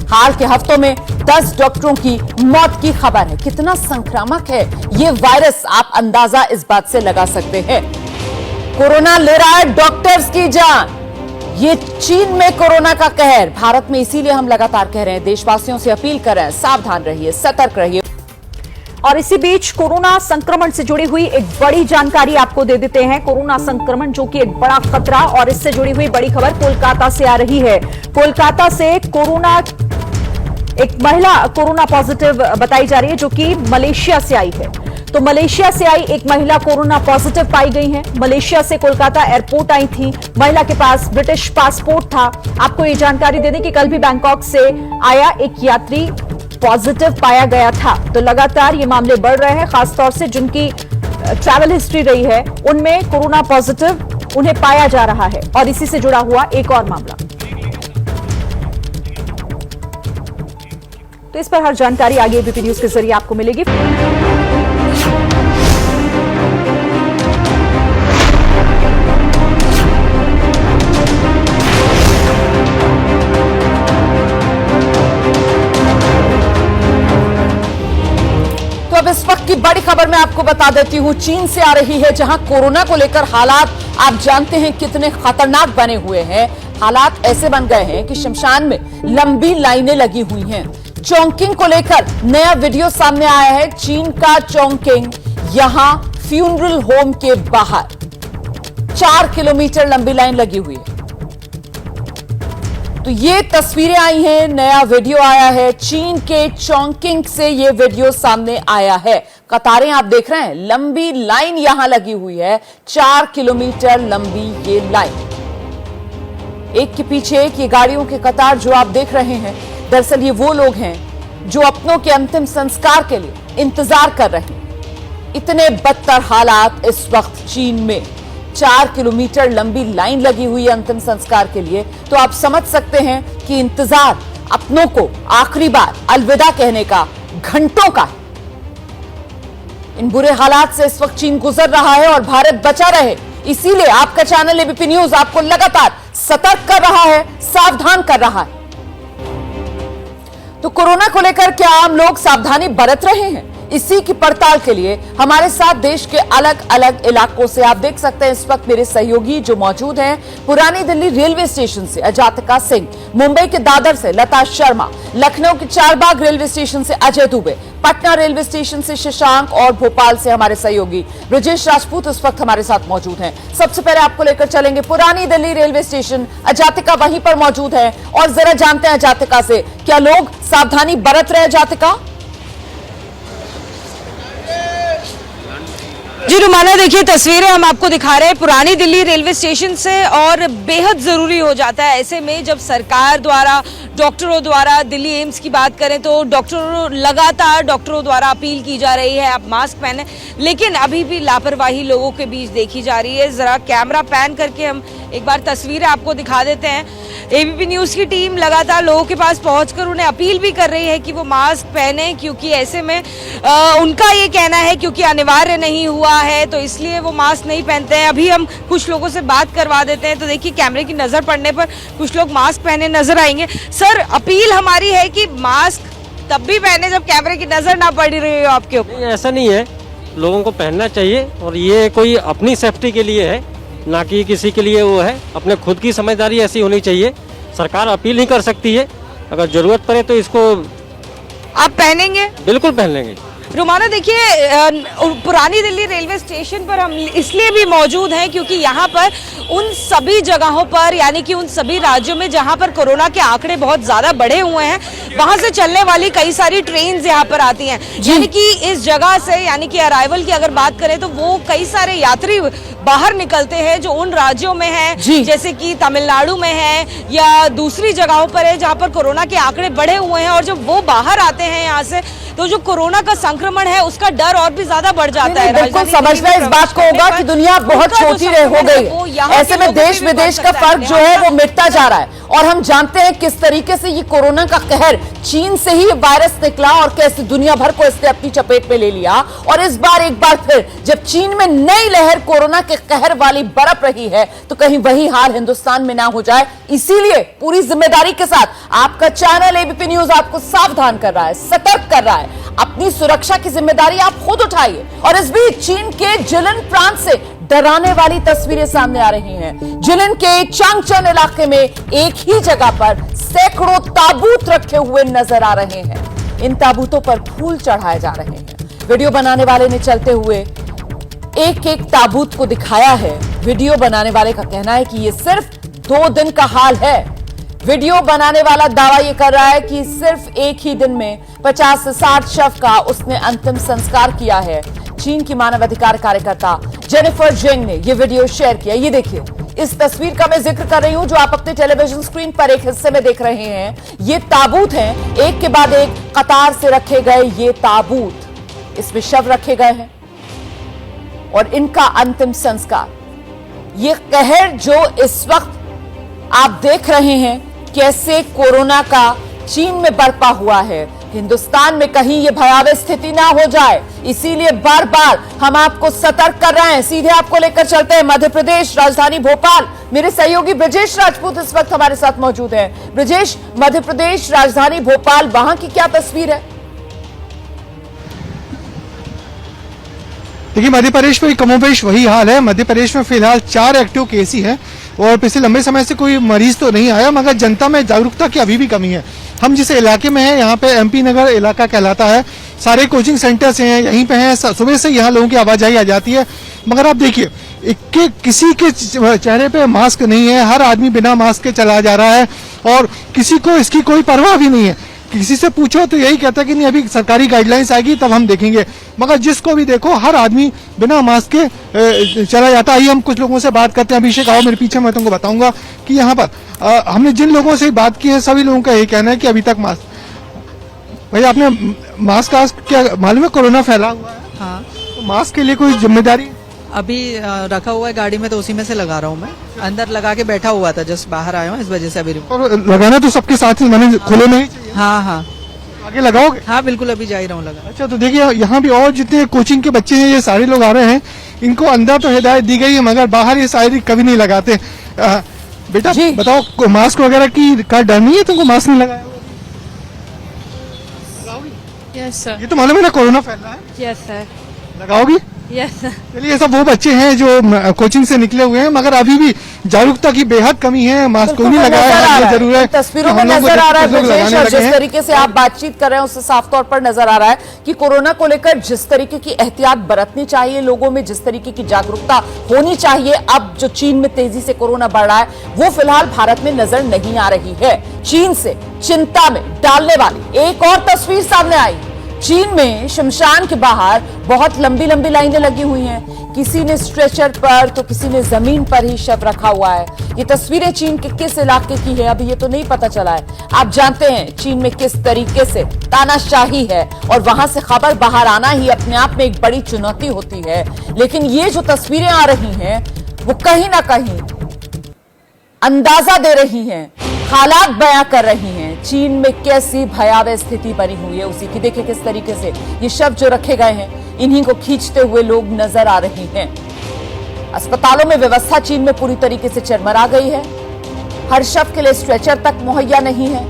हाल के हफ्तों में 10 डॉक्टरों की मौत की खबर है। कितना संक्रामक है ये वायरस, आप अंदाजा इस बात से लगा सकते हैं। कोरोना ले रहा है डॉक्टर्स की जान। ये चीन में कोरोना का कहर, भारत में इसीलिए हम लगातार कह रहे हैं, देशवासियों से अपील कर रहे हैं, सावधान रहिए, सतर्क रहिए। और इसी बीच कोरोना संक्रमण से जुड़ी हुई एक बड़ी जानकारी आपको दे देते हैं। कोरोना संक्रमण जो कि एक बड़ा खतरा, और इससे जुड़ी हुई बड़ी खबर कोलकाता से आ रही है। कोलकाता से एक महिला कोरोना पॉजिटिव बताई जा रही है, जो कि मलेशिया से आई है। तो मलेशिया से आई एक महिला कोरोना पॉजिटिव पाई गई है। मलेशिया से कोलकाता एयरपोर्ट आई थी। महिला के पास ब्रिटिश पासपोर्ट था। आपको ये जानकारी दे दें कि कल भी बैंकॉक से आया एक यात्री पॉजिटिव पाया गया था। तो लगातार ये मामले बढ़ रहे हैं, खासतौर से जिनकी ट्रैवल हिस्ट्री रही है उनमें कोरोना पॉजिटिव उन्हें पाया जा रहा है। और इसी से जुड़ा हुआ एक और मामला, तो इस पर हर जानकारी आगे एबीपी न्यूज के जरिए आपको मिलेगी। तो अब इस वक्त की बड़ी खबर मैं आपको बता देती हूं, चीन से आ रही है, जहां कोरोना को लेकर हालात आप जानते हैं कितने खतरनाक बने हुए हैं। हालात ऐसे बन गए हैं कि शमशान में लंबी लाइनें लगी हुई हैं। चोंकिंग को लेकर नया वीडियो सामने आया है। चीन का चोंकिंग, यहां फ्यूनरल होम के बाहर 4 किलोमीटर लंबी लाइन लगी हुई है। तो ये तस्वीरें आई हैं, नया वीडियो आया है। चीन के चोंकिंग से ये वीडियो सामने आया है। कतारें आप देख रहे हैं, लंबी लाइन यहां लगी हुई है, 4 किलोमीटर लंबी ये लाइन, एक के पीछे एक ये गाड़ियों के कतार जो आप देख रहे हैं। दरअसल ये वो लोग हैं जो अपनों के अंतिम संस्कार के लिए इंतजार कर रहे हैं। इतने बदतर हालात इस वक्त चीन में, 4 किलोमीटर लंबी लाइन लगी हुई है अंतिम संस्कार के लिए। तो आप समझ सकते हैं कि इंतजार अपनों को आखिरी बार अलविदा कहने का घंटों का है। इन बुरे हालात से इस वक्त चीन गुजर रहा है और भारत बचा रहे, इसीलिए आपका चैनल एबीपी न्यूज आपको लगातार सतर्क कर रहा है, सावधान कर रहा है। तो कोरोना को लेकर क्या आम लोग सावधानी बरत रहे हैं? इसी की पड़ताल के लिए हमारे साथ देश के अलग अलग इलाकों से आप देख सकते हैं इस वक्त मेरे सहयोगी जो मौजूद हैं। पुरानी दिल्ली रेलवे स्टेशन से अजातिका सिंह, मुंबई के दादर से लता शर्मा, लखनऊ के चारबाग रेलवे स्टेशन से अजय दुबे, पटना रेलवे स्टेशन से शशांक और भोपाल से हमारे सहयोगी ब्रजेश राजपूत इस वक्त हमारे साथ मौजूद हैं। सबसे पहले आपको लेकर चलेंगे पुरानी दिल्ली रेलवे स्टेशन, अजातिका वहीं पर मौजूद है और जरा जानते हैं अजातिका से, क्या लोग सावधानी बरत रहे? अजातिका जी रुमाना, देखिए तस्वीरें हम आपको दिखा रहे हैं पुरानी दिल्ली रेलवे स्टेशन से, और बेहद ज़रूरी हो जाता है ऐसे में जब सरकार द्वारा, डॉक्टरों द्वारा, दिल्ली एम्स की बात करें तो लगातार डॉक्टरों द्वारा अपील की जा रही है आप मास्क पहने, लेकिन अभी भी लापरवाही लोगों के बीच देखी जा रही है। ज़रा कैमरा पैन करके हम एक बार तस्वीरें आपको दिखा देते हैं। एबीपी न्यूज़ की टीम लगातार लोगों के पास पहुंचकर उन्हें अपील भी कर रही है कि वो मास्क पहने, क्योंकि ऐसे में उनका ये कहना है क्योंकि अनिवार्य नहीं हुआ है तो इसलिए वो मास्क नहीं पहनते हैं। अभी हम कुछ लोगों से बात करवा देते हैं। तो देखिए कैमरे की नज़र पड़ने पर कुछ लोग मास्क पहने नजर आएंगे। सर, अपील हमारी है कि मास्क तब भी पहने जब कैमरे की नज़र ना पड़ रही हो आपके ऊपर। ऐसा नहीं है, लोगों को पहनना चाहिए और ये कोई अपनी सेफ्टी के लिए है, ना कि किसी के लिए वो है। अपने खुद की समझदारी ऐसी होनी चाहिए। सरकार अपील ही कर सकती है, अगर जरूरत पड़े तो इसको आप पहनेंगे? बिल्कुल पहन लेंगे। रुमाना, देखिए पुरानी दिल्ली रेलवे स्टेशन पर हम इसलिए भी मौजूद हैं क्योंकि यहाँ पर उन सभी जगहों पर, यानी कि उन सभी राज्यों में जहाँ पर कोरोना के आंकड़े बहुत ज़्यादा बढ़े हुए हैं, वहाँ से चलने वाली कई सारी ट्रेन्स यहाँ पर आती हैं। यानी कि इस जगह से, यानी कि अराइवल की अगर बात करें तो वो कई सारे यात्री बाहर निकलते हैं जो उन राज्यों में है, जैसे कि तमिलनाडु में है या दूसरी जगहों पर है जहाँ पर कोरोना के आंकड़े बढ़े हुए हैं। और जब वो बाहर आते हैं यहाँ से तो जो कोरोना का संक्रमण है उसका डर और भी ज्यादा बढ़ जाता है। बिल्कुल समझना इस बात को होगा कि दुनिया बहुत छोटी हो गई है, ऐसे में देश विदेश का फर्क जो है वो मिटता जा रहा है और हम जानते हैं किस तरीके से ये कोरोना का कहर चीन से ही वायरस निकला और कैसे दुनिया भर को इसने अपनी चपेट में ले लिया। और इस बार एक बार फिर जब चीन में नई लहर कोरोना के कहर वाली बरप रही है तो कहीं वही हाल हिंदुस्तान में ना हो जाए, इसीलिए पूरी जिम्मेदारी के साथ आपका चैनल एबीपी न्यूज आपको सावधान कर रहा है, सतर्क कर रहा है। अपनी सुरक्षा की जिम्मेदारी आप खुद उठाइए। और इस बीच चीन के जिलिन प्रांत से डराने वाली तस्वीरें सामने आ रही हैं। जिलिन के चांगचन इलाके में एक ही जगह पर सैकड़ों ताबूत रखे हुए नजर आ रहे हैं। इन ताबूतों पर फूल चढ़ाए जा रहे हैं। वीडियो बनाने वाले ने चलते हुए एक एक ताबूत को दिखाया है। वीडियो बनाने वाले का कहना है कि यह सिर्फ 2 दिन का हाल है। वीडियो बनाने वाला दावा यह कर रहा है कि सिर्फ एक ही दिन में 50 से 60 शव का उसने अंतिम संस्कार किया है। चीन की मानवाधिकार कार्यकर्ता जेनिफर जेंग ने यह वीडियो शेयर किया। ये देखिए, इस तस्वीर का मैं जिक्र कर रही हूं जो आप अपने टेलीविजन स्क्रीन पर एक हिस्से में देख रहे हैं। ये ताबूत हैं, एक के बाद एक कतार से रखे गए ये ताबूत, इसमें शव रखे गए हैं और इनका अंतिम संस्कार। ये कहर जो इस वक्त आप देख रहे हैं कैसे कोरोना का चीन में बरपा हुआ है, हिंदुस्तान में कहीं ये भयावह स्थिति ना हो जाए, इसीलिए बार बार हम आपको सतर्क कर रहे हैं। सीधे आपको लेकर चलते हैं मध्य प्रदेश, राजधानी भोपाल। मेरे सहयोगी ब्रजेश राजपूत इस वक्त हमारे साथ मौजूद हैं। ब्रजेश, मध्य प्रदेश, राजधानी भोपाल, वहां की क्या तस्वीर है? देखिए, मध्य प्रदेश में कमोबेश वही हाल है। मध्य प्रदेश में फिलहाल 4 एक्टिव केस ही हैं और पिछले लंबे समय से कोई मरीज तो नहीं आया, मगर जनता में जागरूकता की अभी भी कमी है। हम जिस इलाके में हैं यहाँ पे एमपी नगर इलाका कहलाता है, सारे कोचिंग सेंटर्स हैं यहीं पे हैं, सुबह से यहाँ लोगों की आवाजाही आ जाती है। मगर आप देखिए, किसी के चेहरे पे मास्क नहीं है, हर आदमी बिना मास्क के चला जा रहा है और किसी को इसकी कोई परवाह भी नहीं है। किसी से पूछो तो यही कहता है कि नहीं, अभी सरकारी गाइडलाइंस आएगी तब हम देखेंगे। मगर जिसको भी देखो हर आदमी बिना मास्क के चला जाता है। हम कुछ लोगों से बात करते हैं। अभिषेक, आओ मेरे पीछे, मैं तुमको बताऊंगा कि यहाँ पर हमने जिन लोगों से बात की है सभी लोगों का यही कहना है कि अभी तक मास्क। भैया, आपने मास्क क्या मालूम है कोरोना फैला हुआ है? हाँ, तो मास्क के लिए कोई जिम्मेदारी? अभी रखा हुआ है गाड़ी में, तो उसी में से लगा रहा हूँ मैं। अंदर लगा के बैठा हुआ था, जस्ट बाहर आया हूँ, इस वजह से अभी और लगाना तो सबके साथ ही, मैंने खुले में ही चाहिए। हाँ हाँ आगे लगाओगे? हाँ, बिल्कुल, अभी जा ही रहा हूँ लगा। अच्छा, तो देखिए यहाँ भी और जितने कोचिंग के बच्चे हैं ये सारे लोग आ रहे हैं। इनको अंदर तो हिदायत दी गई है मगर बाहर ये सारे कभी नहीं लगाते। बेटा बताओ, मास्क वगैरह का डर नहीं है तुमको? मास्क नहीं लगाया? Yes sir. ये तो मालूम है ना कोरोना फैल रहा है। Yes sir. लगाओगी? Yes sir. चलिए, ये सब वो बच्चे हैं जो कोचिंग से निकले हुए हैं मगर अभी भी जागरूकता की बेहद कमी है। मास्क को नहीं लगाया, ये जरूर है। तस्वीरों में नजर आ रहा है ब्रजेश, और जिस तरीके से आप बातचीत कर रहे हैं उससे साफ तौर पर नजर आ रहा है कि कोरोना को लेकर जिस तरीके की एहतियात बरतनी चाहिए, लोगों में जिस तरीके की जागरूकता होनी चाहिए, अब जो चीन में तेजी से कोरोना बढ़ रहा है वो फिलहाल भारत में नजर नहीं आ रही है। चीन से चिंता में डालने वाली एक और तस्वीर सामने आई। चीन में शमशान के बाहर बहुत लंबी लंबी लाइनें लगी हुई हैं। किसी ने स्ट्रेचर पर तो किसी ने जमीन पर ही शव रखा हुआ है। ये तस्वीरें चीन के किस इलाके की है अभी ये तो नहीं पता चला है। आप जानते हैं चीन में किस तरीके से तानाशाही है और वहां से खबर बाहर आना ही अपने आप में एक बड़ी चुनौती होती है। लेकिन ये जो तस्वीरें आ रही हैं वो कहीं ना कहीं अंदाजा दे रही हैं, हालात बयां कर रही हैं चीन में कैसी भयावह स्थिति बनी हुई है उसी की। देखिए किस तरीके से ये शव जो रखे गए हैं इन्हीं को खींचते हुए लोग नजर आ रहे हैं। अस्पतालों में व्यवस्था चीन में पूरी तरीके से चरमरा गई है। हर शव के लिए स्ट्रेचर तक मुहैया नहीं है।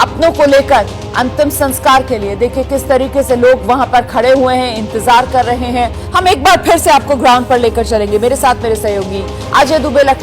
अपनों को लेकर अंतिम संस्कार के लिए देखिए किस तरीके से लोग वहां पर खड़े हुए हैं, इंतजार कर रहे हैं। हम एक बार फिर से आपको ग्राउंड पर लेकर चलेंगे। मेरे साथ मेरे सहयोगी अजय दुबे, लखनऊ।